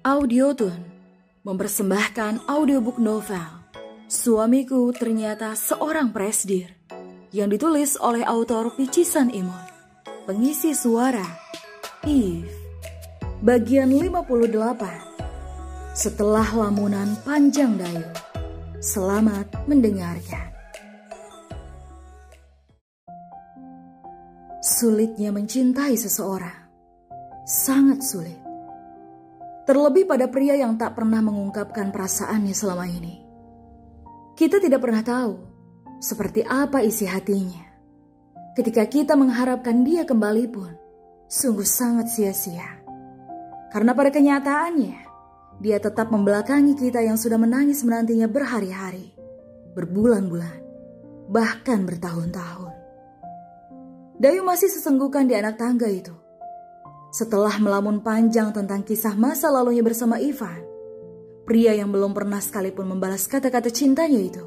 Audiotune mempersembahkan audiobook novel Suamiku Ternyata Seorang Presdir yang ditulis oleh autor Picisan Imut. Pengisi suara Eve. Bagian 58. Setelah lamunan panjang Dayu. Selamat mendengarkan. Sulitnya mencintai seseorang. Sangat sulit. Terlebih pada pria yang tak pernah mengungkapkan perasaannya selama ini. Kita tidak pernah tahu seperti apa isi hatinya. Ketika kita mengharapkan dia kembali pun, sungguh sangat sia-sia. Karena pada kenyataannya, dia tetap membelakangi kita yang sudah menangis menantinya berhari-hari, berbulan-bulan, bahkan bertahun-tahun. Dayu masih sesenggukan di anak tangga itu. Setelah melamun panjang tentang kisah masa lalunya bersama Ivan, pria yang belum pernah sekalipun membalas kata-kata cintanya itu,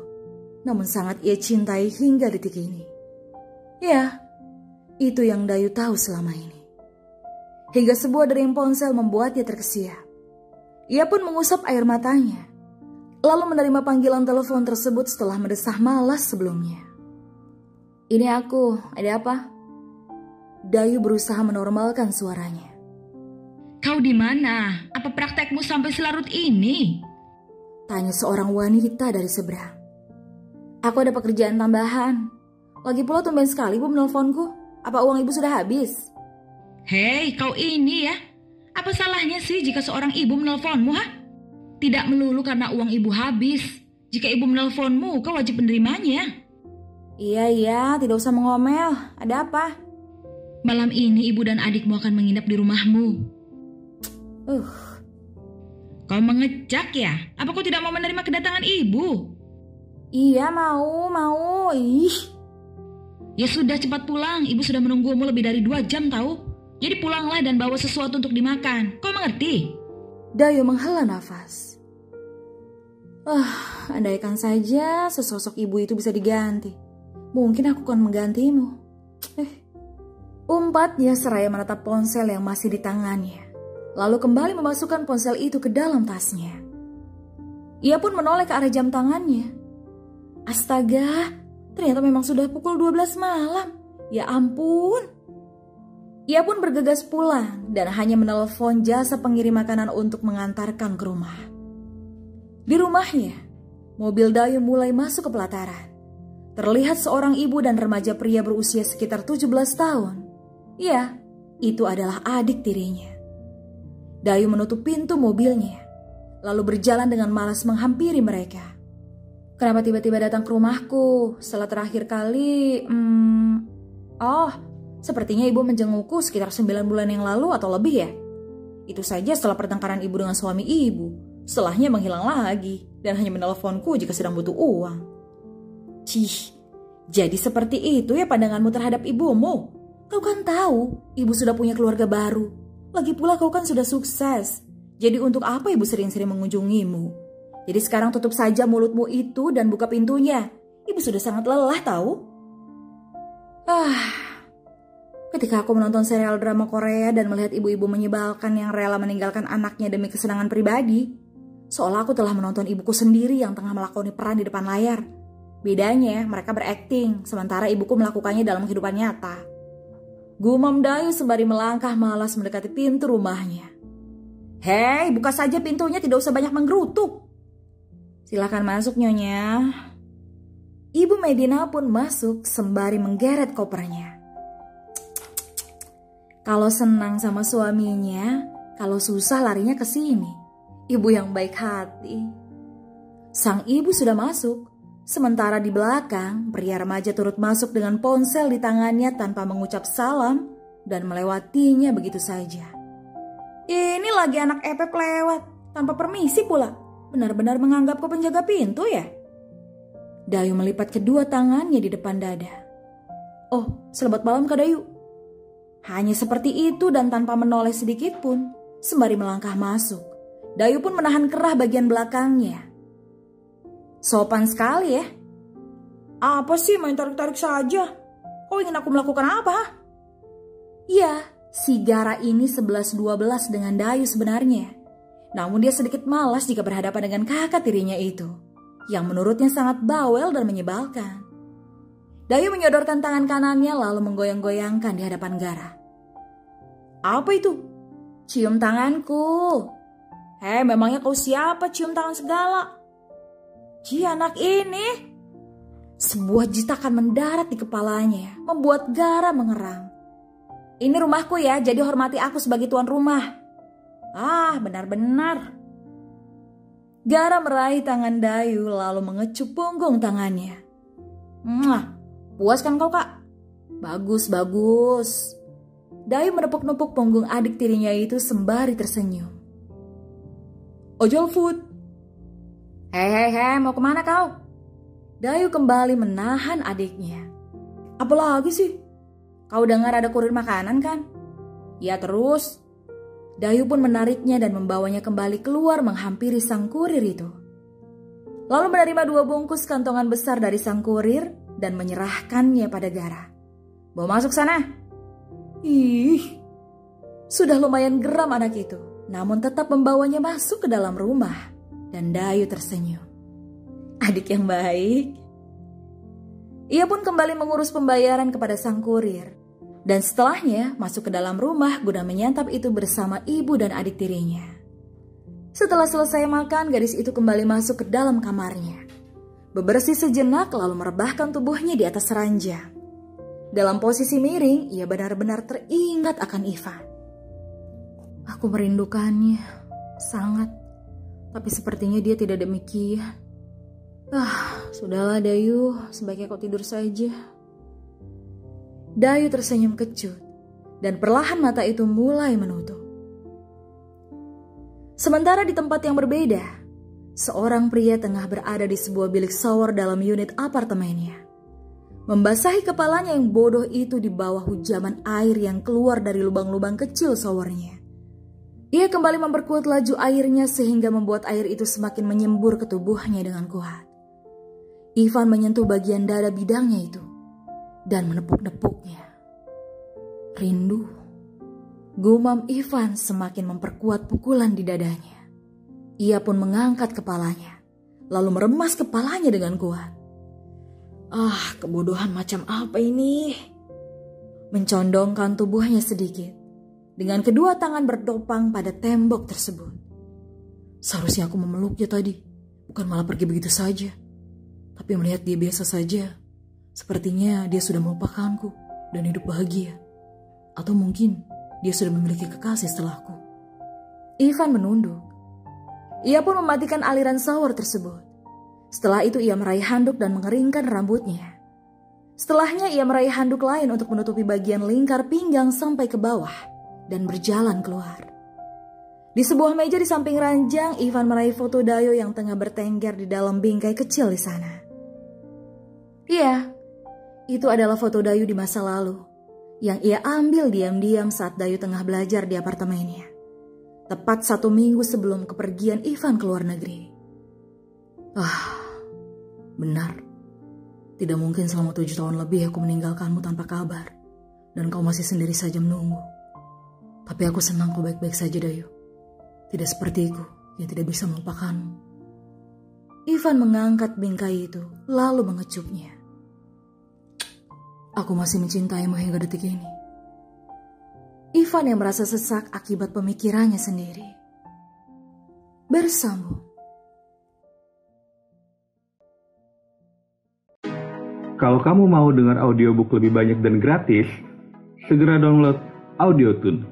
namun sangat ia cintai hingga detik ini. Ya, itu yang Dayu tahu selama ini. Hingga sebuah dering ponsel membuatnya terkesiap. Ia pun mengusap air matanya, lalu menerima panggilan telepon tersebut setelah mendesah malas sebelumnya. "Ini aku, ada apa?" Dayu berusaha menormalkan suaranya. "Kau di mana? Apa praktekmu sampai selarut ini?" Tanya seorang wanita dari seberang. "Aku ada pekerjaan tambahan. Lagi pula tumben sekali ibu menelponku. Apa uang ibu sudah habis?" "Hei, kau ini ya. Apa salahnya sih jika seorang ibu menelponmu, ha? Tidak melulu karena uang ibu habis. Jika ibu menelponmu, kau wajib menerimanya." Iya, tidak usah mengomel. Ada apa?" "Malam ini ibu dan adikmu akan menginap di rumahmu." Kau mengecak ya? Apa kau tidak mau menerima kedatangan ibu?" "Iya, mau. Ih." "Ya sudah, cepat pulang. Ibu sudah menunggumu lebih dari 2 jam tahu. Jadi pulanglah dan bawa sesuatu untuk dimakan. Kau mengerti?" Dayu menghela nafas. Andaikan saja sesosok ibu itu bisa diganti. Mungkin aku akan menggantimu. Umpatnya seraya menatap ponsel yang masih di tangannya. Lalu kembali memasukkan ponsel itu ke dalam tasnya. Ia pun menoleh ke arah jam tangannya. Astaga, ternyata memang sudah pukul 12 malam. Ya ampun. Ia pun bergegas pulang dan hanya menelepon jasa pengirim makanan untuk mengantarkan ke rumah. Di rumahnya, mobil Dayu mulai masuk ke pelataran. Terlihat seorang ibu dan remaja pria berusia sekitar 17 tahun. Ya, itu adalah adik tirinya. Dayu menutup pintu mobilnya, lalu berjalan dengan malas menghampiri mereka. "Kenapa tiba-tiba datang ke rumahku setelah terakhir kali? Sepertinya ibu menjengukku sekitar 9 bulan yang lalu atau lebih ya. Itu saja setelah pertengkaran ibu dengan suami ibu. Setelahnya menghilang lagi dan hanya menelponku jika sedang butuh uang." Cih, jadi seperti itu ya pandanganmu terhadap ibumu? Kau kan tahu ibu sudah punya keluarga baru. Lagi pula kau kan sudah sukses. Jadi untuk apa ibu sering-sering mengunjungimu? Jadi sekarang tutup saja mulutmu itu dan buka pintunya. Ibu sudah sangat lelah tahu. Ketika aku menonton serial drama Korea dan melihat ibu-ibu menyebalkan yang rela meninggalkan anaknya demi kesenangan pribadi, seolah aku telah menonton ibuku sendiri yang tengah melakoni peran di depan layar. Bedanya mereka berakting, sementara ibuku melakukannya dalam kehidupan nyata. Gumam Dayu sembari melangkah malas mendekati pintu rumahnya. "Hei, buka saja pintunya, tidak usah banyak menggerutuk." "Silakan masuk, Nyonya." Ibu Medina pun masuk sembari menggeret kopernya. Kalau senang sama suaminya, kalau susah larinya ke sini. Ibu yang baik hati. Sang ibu sudah masuk. Sementara di belakang, pria remaja turut masuk dengan ponsel di tangannya tanpa mengucap salam dan melewatinya begitu saja. Ini lagi anak epep lewat, tanpa permisi pula. Benar-benar menganggapku penjaga pintu ya? Dayu melipat kedua tangannya di depan dada. "Oh, selamat malam Kak Dayu." Hanya seperti itu dan tanpa menoleh sedikit pun, sembari melangkah masuk. Dayu pun menahan kerah bagian belakangnya. "Sopan sekali ya." "Apa sih main tarik-tarik saja? Kau ingin aku melakukan apa?" "Ya, si Gara ini 11-12 dengan Dayu sebenarnya. Namun dia sedikit malas jika berhadapan dengan kakak tirinya itu, yang menurutnya sangat bawel dan menyebalkan. Dayu menyodorkan tangan kanannya lalu menggoyang-goyangkan di hadapan Gara. Apa itu? Cium tanganku. Memangnya kau siapa cium tangan segala? Anak ini. Sebuah jitakan mendarat di kepalanya, membuat Gara mengerang. Ini rumahku ya, jadi hormati aku sebagai tuan rumah. Benar-benar. Gara meraih tangan Dayu lalu mengecup punggung tangannya. Puas kan kau, Kak? Bagus. Dayu menepuk-nepuk punggung adik tirinya itu sembari tersenyum. Ojol food. Mau kemana kau? Dayu kembali menahan adiknya. Apalagi sih? Kau dengar ada kurir makanan kan? Ya terus. Dayu pun menariknya dan membawanya kembali keluar menghampiri sang kurir itu. Lalu menerima 2 bungkus kantongan besar dari sang kurir dan menyerahkannya pada Gara. Bawa masuk sana. Sudah lumayan geram anak itu, namun tetap membawanya masuk ke dalam rumah. Dan Dayu tersenyum. Adik yang baik. Ia pun kembali mengurus pembayaran kepada sang kurir. Dan setelahnya masuk ke dalam rumah guna menyantap itu bersama ibu dan adik tirinya. Setelah selesai makan, gadis itu kembali masuk ke dalam kamarnya. Bebersih sejenak lalu merebahkan tubuhnya di atas ranjang. Dalam posisi miring, ia benar-benar teringat akan Ivan. Aku merindukannya, sangat. Tapi sepertinya dia tidak demikian. Sudahlah Dayu, sebaiknya kau tidur saja. Dayu tersenyum kecut dan perlahan mata itu mulai menutup. Sementara di tempat yang berbeda, seorang pria tengah berada di sebuah bilik shower dalam unit apartemennya. Membasahi kepalanya yang bodoh itu di bawah hujaman air yang keluar dari lubang-lubang kecil showernya. Ia kembali memperkuat laju airnya sehingga membuat air itu semakin menyembur ke tubuhnya dengan kuat. Ivan menyentuh bagian dada bidangnya itu dan menepuk-nepuknya. Rindu. Gumam Ivan semakin memperkuat pukulan di dadanya. Ia pun mengangkat kepalanya, lalu meremas kepalanya dengan kuat. Kebodohan macam apa ini? Mencondongkan tubuhnya sedikit, dengan kedua tangan bertopang pada tembok tersebut. Seharusnya aku memeluknya tadi, bukan malah pergi begitu saja. Tapi melihat dia biasa saja, sepertinya dia sudah melupakanku dan hidup bahagia. Atau mungkin dia sudah memiliki kekasih setelahku. Ivan menunduk. Ia pun mematikan aliran shower tersebut. Setelah itu ia meraih handuk dan mengeringkan rambutnya. Setelahnya ia meraih handuk lain untuk menutupi bagian lingkar pinggang sampai ke bawah dan berjalan keluar. Di sebuah meja di samping ranjang, Ivan meraih foto Dayu yang tengah bertengger di dalam bingkai kecil di sana. Iya, itu adalah foto Dayu di masa lalu yang ia ambil diam-diam saat Dayu tengah belajar di apartemennya. Tepat 1 minggu sebelum kepergian Ivan ke luar negeri. Benar. Tidak mungkin selama 7 tahun lebih aku meninggalkanmu tanpa kabar. Dan kau masih sendiri saja menunggu. Tapi aku senang kau baik-baik saja Dayu. Tidak sepertiku yang tidak bisa melupakanmu. Ivan mengangkat bingkai itu lalu mengecupnya. Aku masih mencintaimu hingga detik ini. Ivan yang merasa sesak akibat pemikirannya sendiri. Bersambung. Kalau kamu mau dengar audiobook lebih banyak dan gratis, segera download Audiotune.